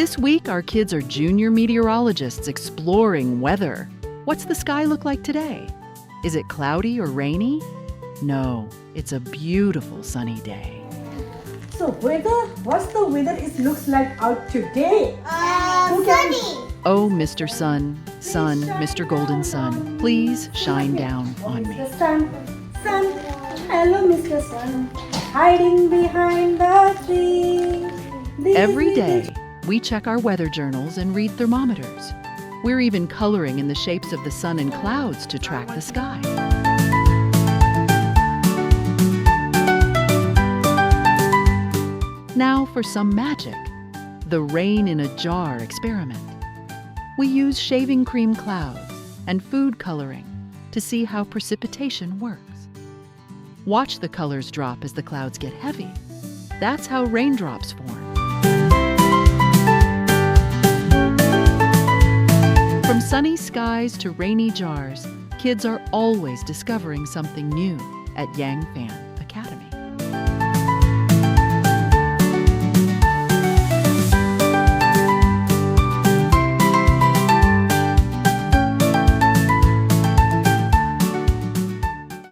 This week, our kids are junior meteorologists exploring weather. What's the sky look like today? Is it cloudy or rainy? No, it's a beautiful sunny day. So what's the weather it looks like out today? Sunny. Oh, Mr. Sun, Mr. Golden Sun, please shine down on me. Mr. Sun, hello Mr. Sun, hiding behind the tree. Every day, we check our weather journals and read thermometers. We're even coloring in the shapes of the sun and clouds to track the sky. Now for some magic, the rain in a jar experiment. We use shaving cream clouds and food coloring to see how precipitation works. Watch the colors drop as the clouds get heavy. That's how raindrops form. From sunny skies to rainy jars, kids are always discovering something new at Yang Fan.